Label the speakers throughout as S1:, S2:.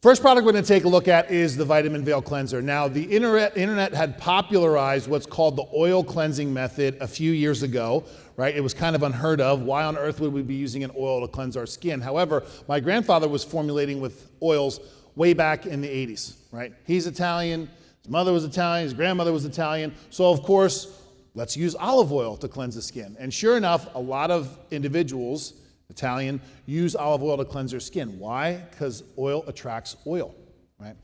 S1: First product we're going to take a look at is the Vitamin Veil Cleanser. Now, the internet had popularized what's called the oil cleansing method a few years ago, right? It was kind of unheard of. Why on earth would we be using an oil to cleanse our skin? However, my grandfather was formulating with oils way back in the 80s, right? He's Italian, his mother was Italian, his grandmother was Italian. So of course, let's use olive oil to cleanse the skin. And sure enough, a lot of individuals, Italian, use olive oil to cleanse their skin. Why? Because oil attracts oil, right?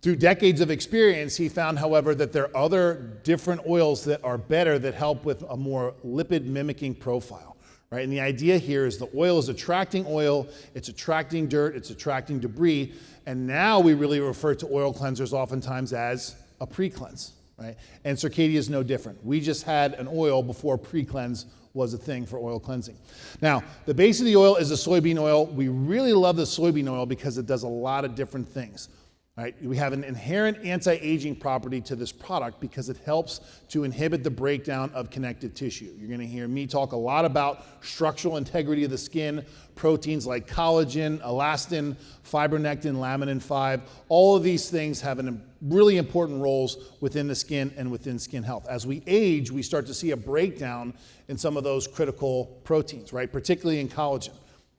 S1: Through decades of experience, he found, however, that there are other different oils that are better that help with a more lipid mimicking profile, right? And the idea here is the oil is attracting oil, it's attracting dirt, it's attracting debris, and now we really refer to oil cleansers oftentimes as a pre-cleanse, right? And Circadia is no different. We just had an oil before pre-cleanse was a thing for oil cleansing. Now, the base of the oil is the soybean oil. We really love the soybean oil because it does a lot of different things. Right? We have an inherent anti-aging property to this product because it helps to inhibit the breakdown of connective tissue. You're going to hear me talk a lot about structural integrity of the skin, proteins like collagen, elastin, fibronectin, laminin 5. All of these things have really important roles within the skin and within skin health. As we age, we start to see a breakdown in some of those critical proteins, right? Particularly in collagen.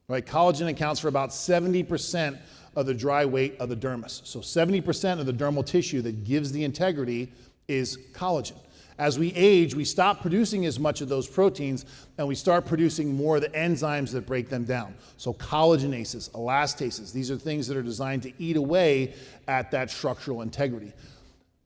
S1: Right? Collagen accounts for about 70% of the dry weight of the dermis. So 70% of the dermal tissue that gives the integrity is collagen. As we age, we stop producing as much of those proteins and we start producing more of the enzymes that break them down. So collagenases, elastases, these are things that are designed to eat away at that structural integrity.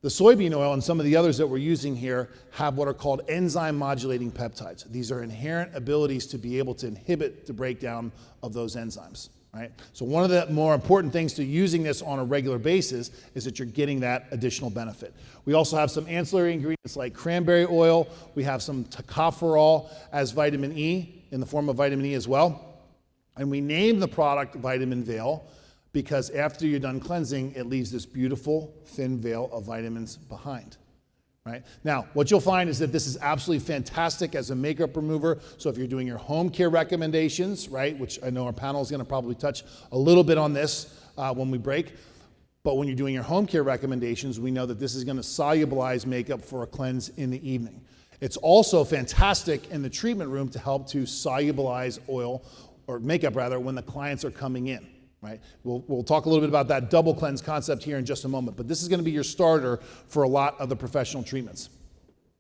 S1: The soybean oil and some of the others that we're using here have what are called enzyme modulating peptides. These are inherent abilities to be able to inhibit the breakdown of those enzymes. Right? So one of the more important things to using this on a regular basis is that you're getting that additional benefit. We also have some ancillary ingredients like cranberry oil. We have some tocopherol as vitamin E in the form of vitamin E as well. And we named the product Vitamin Veil because after you're done cleansing, it leaves this beautiful thin veil of vitamins behind. Right? Now, what you'll find is that this is absolutely fantastic as a makeup remover. So if you're doing your home care recommendations, right, which I know our panel is going to probably touch a little bit on this when we break, but when you're doing your home care recommendations, we know that this is going to solubilize makeup for a cleanse in the evening. It's also fantastic in the treatment room to help to solubilize oil, or makeup rather, when the clients are coming in. Right? We'll talk a little bit about that double cleanse concept here in just a moment, but this is going to be your starter for a lot of the professional treatments.